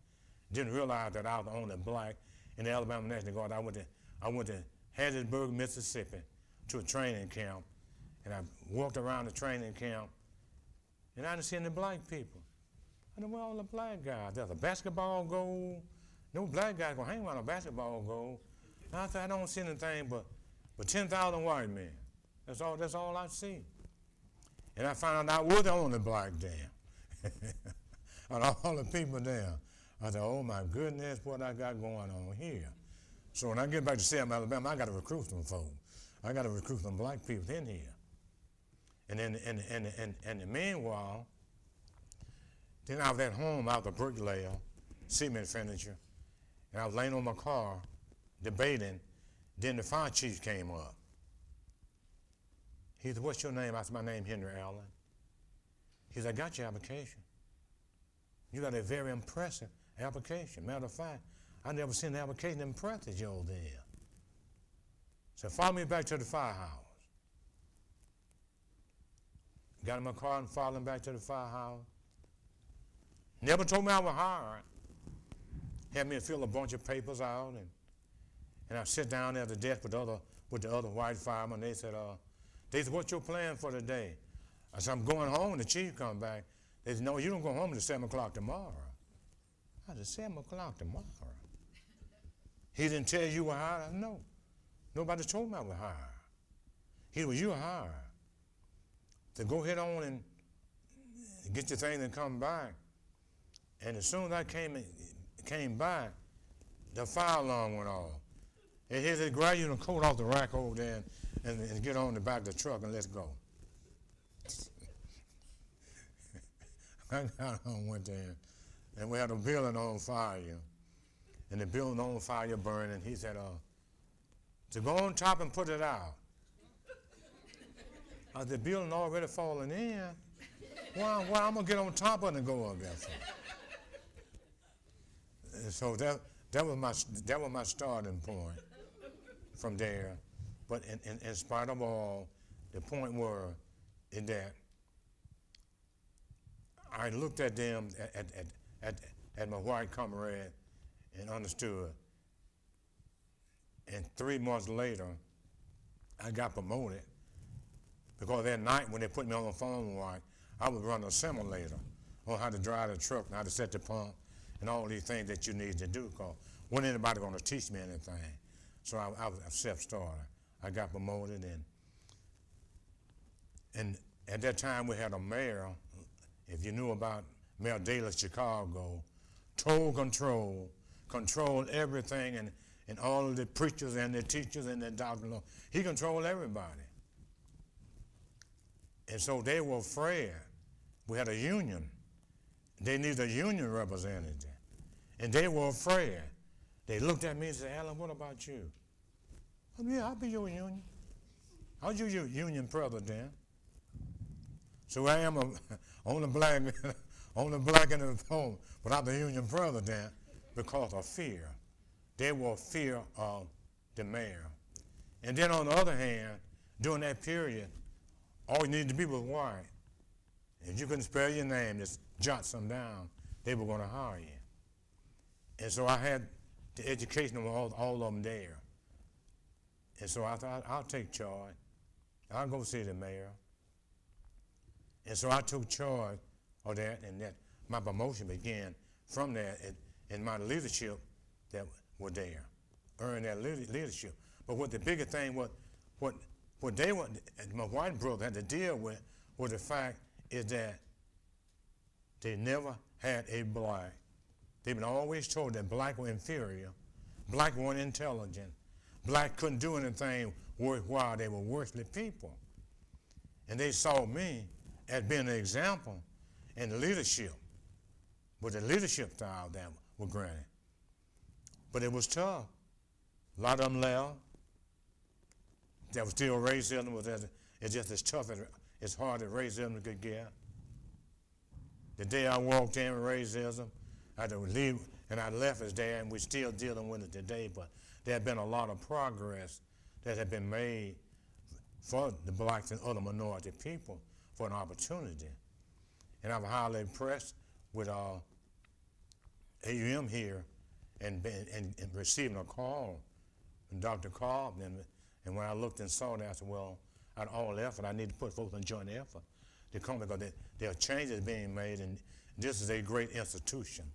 Didn't realize that I was the only black in the Alabama National Guard. I went to Hattiesburg, Mississippi, to a training camp, and I walked around the training camp, and I didn't see any black people. I said, where all the black guys? There's a basketball goal. No black guys gonna hang around a basketball goal. And I said, I don't see anything but 10,000 white men. That's all I see. And I found out I was the only black there. And all the people there. I said, oh my goodness, what I got going on here. So when I get back to Selma, Alabama, I got to recruit some folks. I got to recruit some black people in here. And then, in the meanwhile, then I was at home, I was a bricklayer, cement furniture, and I was laying on my car, debating. Then the fire chief came up. He said, what's your name? I said, my name Henry Allen. He said, I got your application. You got a very impressive application. Matter of fact, I never seen an application impressive you over there. So follow me back to the firehouse. Got in my car and followed him back to the firehouse. Never told me I was hired. Had me fill a bunch of papers out, and I sit down there at the desk with the other white firemen. They said, what's your plan for the day? I said, I'm going home. The chief come back. They said, no, you don't go home until 7 o'clock tomorrow. I said, 7 o'clock tomorrow? He didn't tell you were hired? I said, no. Nobody told me I was hired. He was, you were hired. So go ahead on and get your thing and come back. And as soon as I came back, the fire alarm went off. And he said, grab your coat off the rack over there and get on the back of the truck and let's go. I got on, went there, and we had a building on fire. And the building on fire burning. He said, to go on top and put it out. The building already falling in. Why I'm gonna get on top of it and go up there for? And so that was my starting point from there. But in spite of all, the point was that I looked at them at my white comrade and understood. And 3 months later, I got promoted because that night when they put me on the phone, I would run a simulator on how to drive the truck and how to set the pump and all these things that you need to do, because wasn't anybody going to teach me anything. So I was a self-starter. I got promoted, and at that time we had a mayor, if you knew about Mayor Daley of Chicago, total control, controlled everything, and all of the preachers and the teachers and the doctors. He controlled everybody. And so they were afraid. We had a union. They needed a union representative. And they were afraid. They looked at me and said, Alan, what about you? I said, yeah, I'll be your union. I'll be your union president. So I am only black in the home without the union president because of fear. They were fear of the mayor. And then on the other hand, during that period, all you needed to be was white. If you couldn't spell your name, just jot some down, they were going to hire you. And so I had the education of all of them there. And so I thought, I'll take charge. I'll go see the mayor. And so I took charge of that, and that my promotion began from that, and my leadership that were there, earned that leadership. But what the bigger thing, what what they want, my white brother had to deal with the fact is that they never had a black. They've been always told that black were inferior, black weren't intelligent, black couldn't do anything worthwhile. They were worthless people. And they saw me as being an example in leadership, with the leadership style that were granted. But it was tough. A lot of them left. There was still racism. It's just as tough as hard as racism could get. The day I walked in with racism, I had to leave, and I left as there, and we're still dealing with it today. But there had been a lot of progress that had been made for the blacks and other minority people for an opportunity. And I'm highly impressed with AUM here and receiving a call from Dr. Cobb. And when I looked and saw that, I said, well, out of all effort, I need to put folks in joint effort to come, because there are changes being made, and this is a great institution.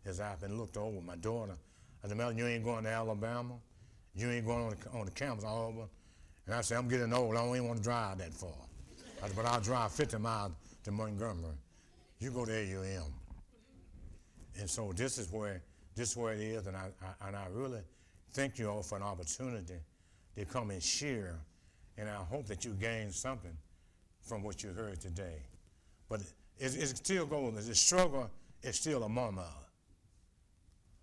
As I've been looked over with my daughter, I said, Mel, you ain't going to Alabama, you ain't going on the campus of Auburn. And I said, I'm getting old, I don't even want to drive that far. I said, but I'll drive 50 miles to Montgomery. You go to AUM. And so this is where it is, and I really thank you all for an opportunity to come and share, and I hope that you gain something from what you heard today. But it still goes, the struggle is still among us.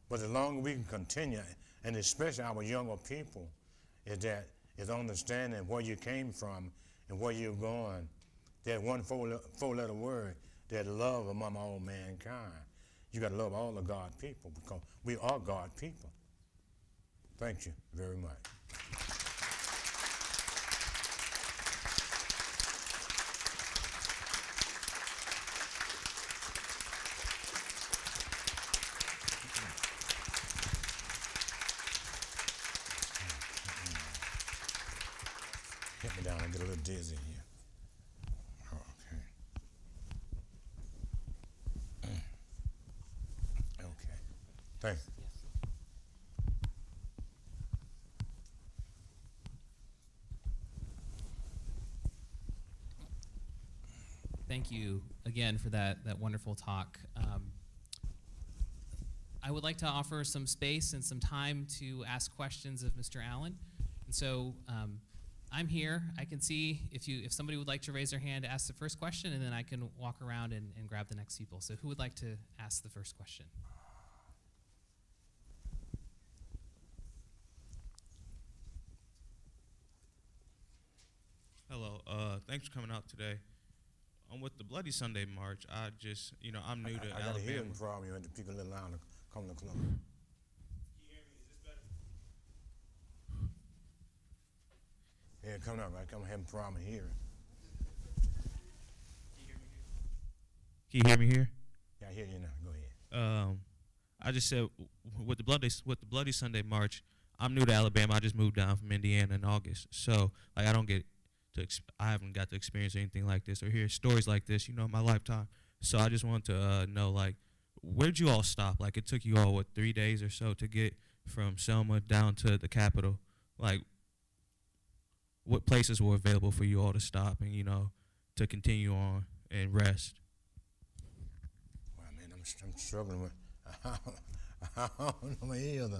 But the longer we can continue, and especially our younger people, is understanding where you came from and where you're going. That one four-letter word, that love among all mankind. You got to love all of God's people, because we are God's people. Thank you very much. Get me down and get a little dizzy here. Okay. Okay. Thanks. Thank you again for that wonderful talk. I would like to offer some space and some time to ask questions of Mr. Allen. And so I'm here. I can see if somebody would like to raise their hand to ask the first question, and then I can walk around and grab the next people. So who would like to ask the first question? Hello, thanks for coming out today. With the Bloody Sunday March, I'm new to I got a Alabama. hearing problem. You had to pick a little louder to come to the club. Can you hear me? Is this better? Yeah, come on, right? I'm having a problem hearing. Can you hear me here? Yeah, I hear you now. Go ahead. I just said with the Bloody Sunday March, I'm new to Alabama. I just moved down from Indiana in August, so I haven't got to experience anything like this or hear stories like this, in my lifetime. So I just want to know, where did you all stop? It took you all 3 days or so to get from Selma down to the Capitol. What places were available for you all to stop and to continue on and rest? Well, man, I'm struggling with. I don't know my ears.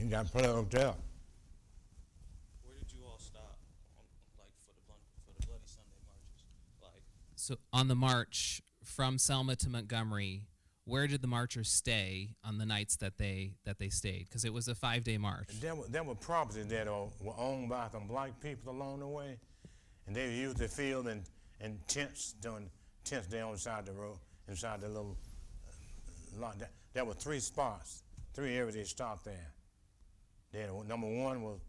Got plugged up. Where did you all stop, for the Bloody Sunday marches? So on the march from Selma to Montgomery, where did the marchers stay on the nights that they stayed? Because it was a 5-day march. There were properties that were owned by some black people along the way, and they used the field and tents doing tents there on the side of the road, inside the little lot. There were 3 spots, 3 areas they stopped there. Number one was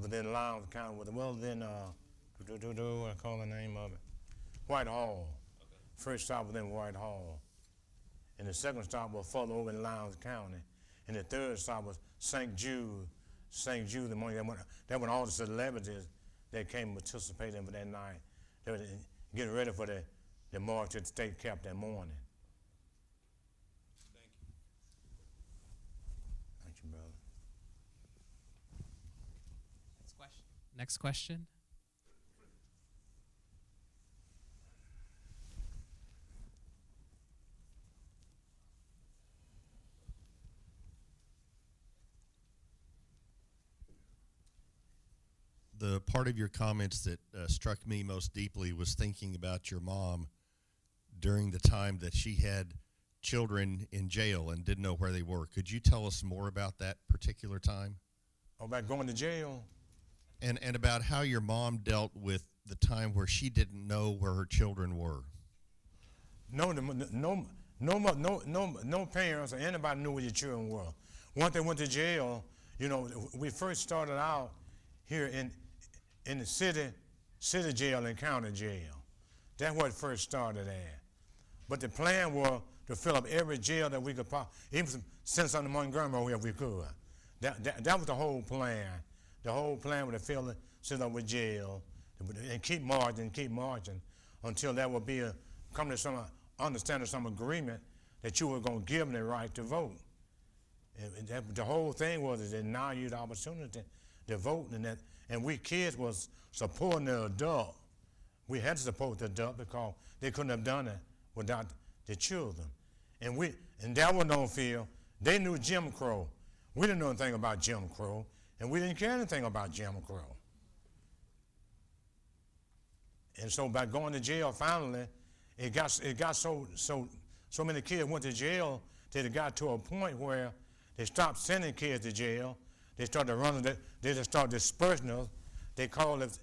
within Lowndes County, I call the name of it, Whitehall. Okay. First stop was in Whitehall. And the second stop was further over in Lowndes County. And the third stop was St. Jude. St. Jude, the morning that when all the celebrities that came and participated for that night, they were getting ready for the march to the state cap that morning. Thank you. Thank you, brother. Next question. The part of your comments that struck me most deeply was thinking about your mom during the time that she had children in jail and didn't know where they were. Could you tell us more about that particular time? About going to jail. And about how your mom dealt with the time where she didn't know where her children were. No parents or anybody knew where your children were. Once they went to jail, you know, we first started out here in the city jail and county jail. That's where it first started at. But the plan was to fill up every jail that we could even send some to Montgomery if we could. That was the whole plan. The whole plan was to fill up with jail and keep marching until there would be come to some understanding, some agreement that you were going to give them the right to vote. The whole thing was to deny you the opportunity to vote, and we kids was supporting the adult. We had to support the adult because they couldn't have done it without the children. And that was no fear. They knew Jim Crow. We didn't know anything about Jim Crow, and we didn't care anything about Jim Crow. And so by going to jail, finally, it got so many kids went to jail that it got to a point where they stopped sending kids to jail. They started running. They just started dispersing us. They called it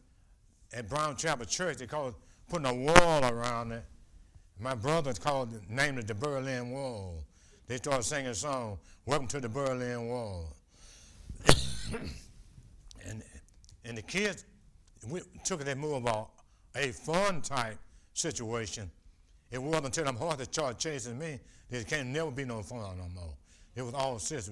at Brown Chapel Church. They called it putting a wall around it. My brother named it the Berlin Wall. They started singing a song, "Welcome to the Berlin Wall." and the kids, we took it and moved about a fun type situation. It wasn't until them horses started chasing me that it can't never be no fun no more. It was all serious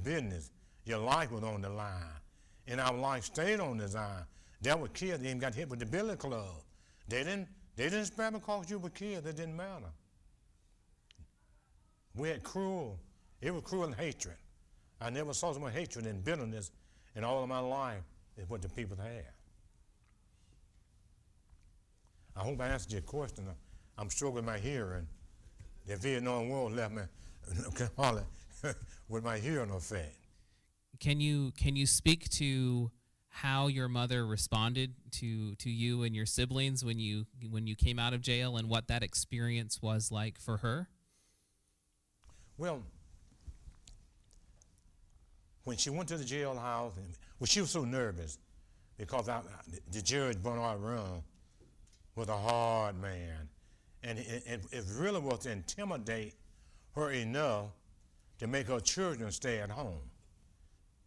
business. Your life was on the line. And our life stayed on the line. There were kids that even got hit with the billy club. They didn't spare because you were kids. It didn't matter. We had it was cruel and hatred. I never saw so much hatred and bitterness in all of my life as what the people had. I hope I answered your question. I'm struggling with my hearing. The Vietnam War left me with my hearing effect. Can you speak to how your mother responded to you and your siblings when you came out of jail, and what that experience was like for her? Well, when she went to the jailhouse, she was so nervous because the judge, Bernard Run, was a hard man. And it really was to intimidate her enough to make her children stay at home.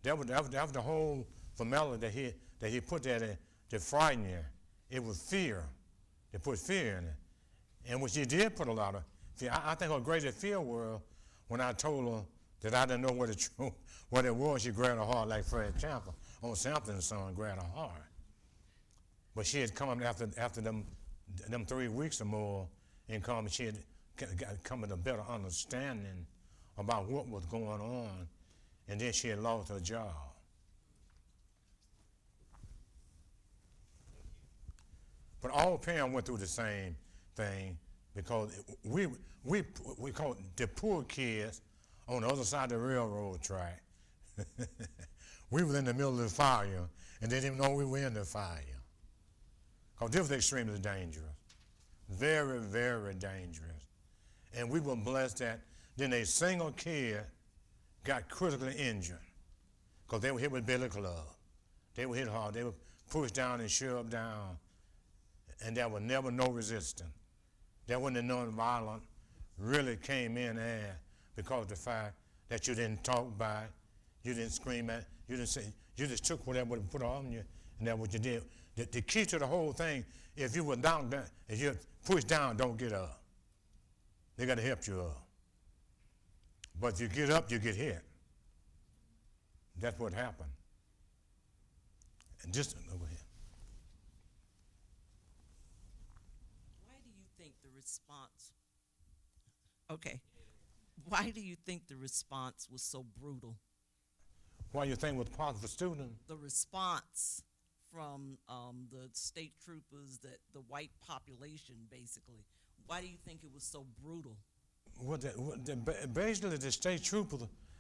That was the whole formality that he put there to frighten you. It was fear. They put fear in it. And when she did put a lot of fear, I think her greatest fear was when I told her that I didn't know what it was. She grabbed her heart like Fred Champa on Sampson's son, grabbed her heart. But she had come after them 3 weeks or more, and she had come with a better understanding about what was going on, and then she had lost her job. But all parents went through the same thing because we called the poor kids on the other side of the railroad track. We were in the middle of the fire, and they didn't know we were in the fire. Because this was extremely dangerous. Very, very dangerous. And we were blessed that then a single kid got critically injured because they were hit with billy club. They were hit hard. They were pushed down and shoved down. And there was never no resistance. There wasn't no nonviolent really came in there because of the fact that you didn't talk back, you didn't scream at, you didn't say, you just took whatever they put on you, and that's what you did. The key to the whole thing, if you were down, if you're pushed down, don't get up. They got to help you up. But if you get up, you get hit. That's what happened. And just over here. Why do you think the response? Okay. Why do you think the response was so brutal? Why you think was part of the student? The response from the state troopers, that the white population, basically? Why do you think it was so brutal? Basically, the state trooper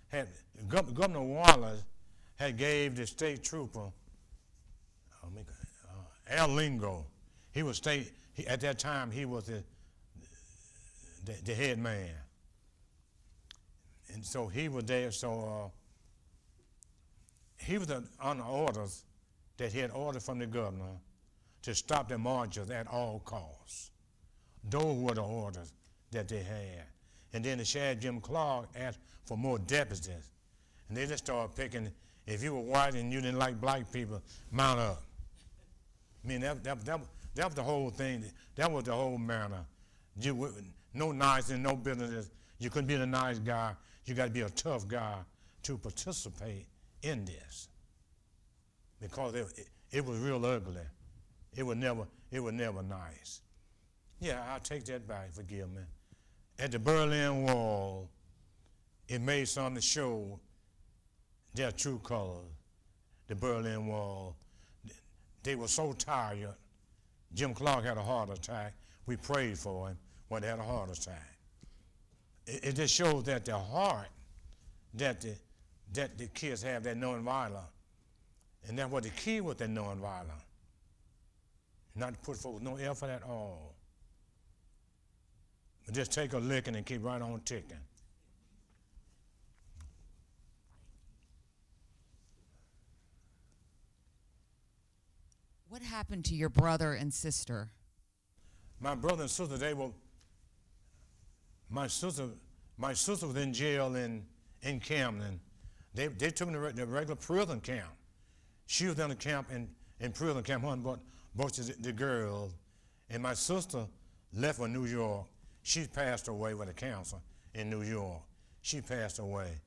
had, Governor Wallace had gave the state trooper, Al Lingo, he was at that time he was the head man. And so he was there, so he was on orders that he had ordered from the governor to stop the marches at all costs. Those were the orders that they had. And then the sheriff, Jim Clark, asked for more deputies. And they just started picking, if you were white and you didn't like black people, mount up. I mean, that was the whole thing. That was the whole manner. No nice and no business. You couldn't be the nice guy. You got to be a tough guy to participate in this. Because it was real ugly. It was never nice. Yeah, I'll take that back, forgive me. At the Berlin Wall, it made something to show their true colors. The Berlin Wall. They were so tired. Jim Clark had a heart attack. We prayed for him when he had a heart attack. It just shows that the heart that the kids have, that nonviolent. And that's what the key with that nonviolent. Not to put forth no effort at all. But just take a licking and keep right on ticking. What happened to your brother and sister? My brother and sister, my sister was in jail in Camden. They took me to the regular prison camp. She was in the camp in prison camp, both the girls. And my sister left for New York. She passed away with a cancer in New York. She passed away.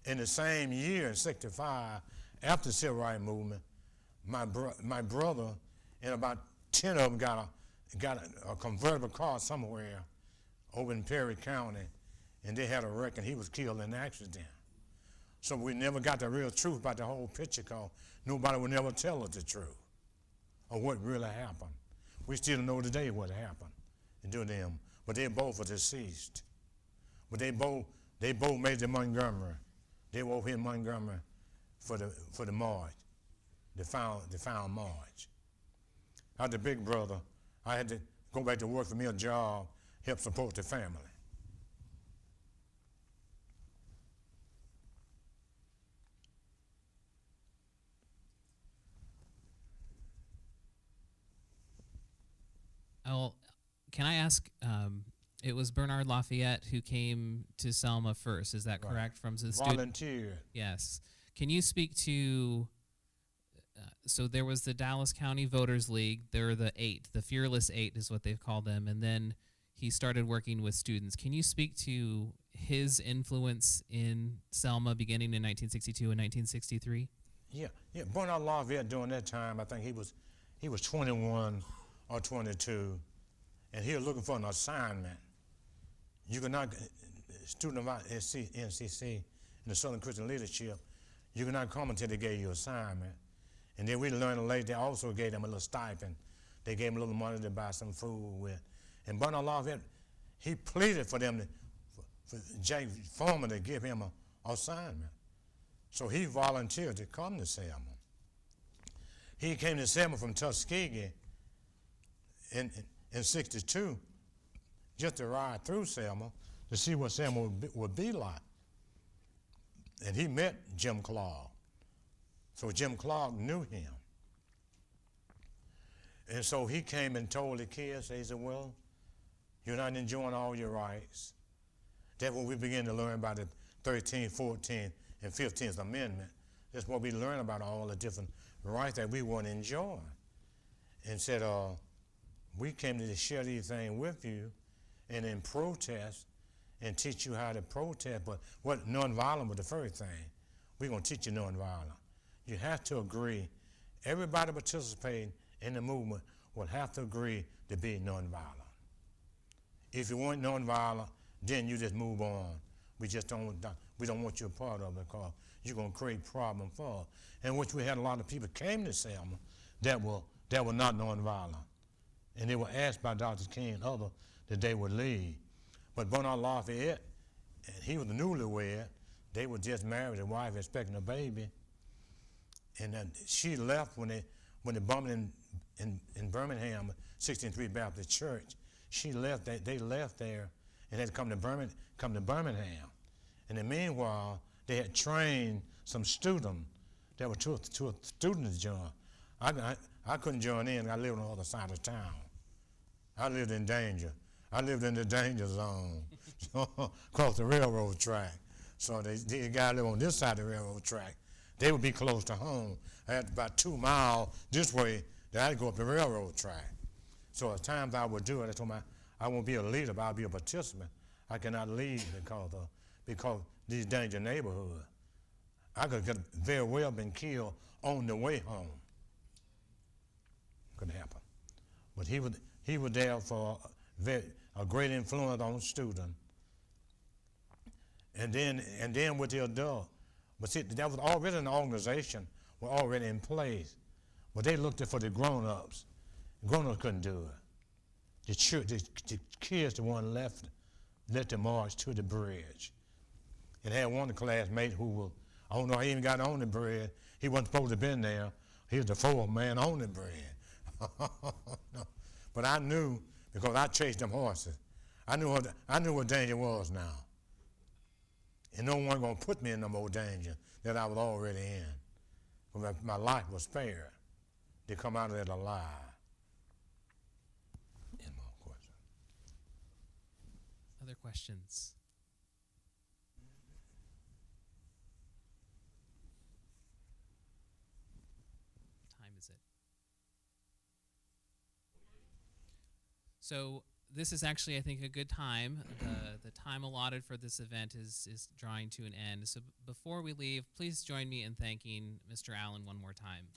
In the same year, in '65, after the Civil Rights Movement, my brother and about 10 of them got a convertible car somewhere over in Perry County, and they had a wreck, and he was killed in an accident. So we never got the real truth about the whole picture, because nobody would never tell us the truth of what really happened. We still don't know today what happened to them, but they both were deceased. But they both made the Montgomery. They were over in Montgomery for the march. They found March. I had the big brother. I had to go back to work for me a job, help support the family. Oh, can I ask? It was Bernard Lafayette who came to Selma first. Is that correct? From the student? Volunteer. Yes. Can you speak to? So there was the Dallas County Voters League. There are the 8. The Fearless 8 is what they've called them. And then he started working with students. Can you speak to his influence in Selma beginning in 1962 and 1963? Yeah. Bernard Lafayette during that time, I think he was 21 or 22, and he was looking for an assignment. You could not, student of NCC, in the Southern Christian Leadership, you could not come until they gave you an assignment. And then we learned later they also gave them a little stipend. They gave him a little money to buy some food with. And Bernard Lafayette, he pleaded for them, for Jake Foreman to give him an assignment. So he volunteered to come to Selma. He came to Selma from Tuskegee in '62, just to ride through Selma to see what Selma would be like. And he met Jim Clark. So Jim Clark knew him. And so he came and told the kids, he said, well, you're not enjoying all your rights. That's what we began to learn about the 13th, 14th, and 15th Amendment. That's what we learned about all the different rights that we weren't enjoying. And said, we came to share these things with you and in protest and teach you how to protest. But what nonviolent was the first thing. We're going to teach you nonviolent. You have to agree. Everybody participating in the movement will have to agree to be nonviolent. If you weren't nonviolent, then you just move on. We don't want you a part of it because you're going to create problems for us. And which we had a lot of people came to Selma that were not nonviolent. And they were asked by Dr. King and others that they would leave. But Bernard Lafayette, and he was a newlywed. They were just married, his wife expecting a baby. And she left when they bombed in Birmingham, 1603 Baptist Church. She left. They left there, and had to come to Birmingham. And in the meanwhile, they had trained some students that were to a student's join. I couldn't join in. I lived on the other side of town. I lived in danger. I lived in the danger zone, across the railroad track. So the guy lived on this side of the railroad track. They would be close to home. I had about 2 miles this way that I'd go up the railroad track. So at times I would do it. I told them I won't be a leader, but I'll be a participant. I cannot lead because these danger neighborhoods. I could have very well been killed on the way home. Couldn't happen. But he was there for a great influence on students. And then with the adult. But see, that was already an organization, were already in place. But they looked for the grown-ups. The grown-ups couldn't do it. The kids, the one left the march to the bridge. And had one classmate who was, I don't know how he even got on the bridge. He wasn't supposed to have been there. He was the fourth man on the bridge. No. But I knew, because I chased them horses. I knew what danger was now. And no one gonna put me in no more danger that I was already in. But my life was spared. They come out of it alive. Any more questions? Other questions? What time is it? So this is actually, I think, a good time. The time allotted for this event is drawing to an end. So before we leave, please join me in thanking Mr. Allen one more time.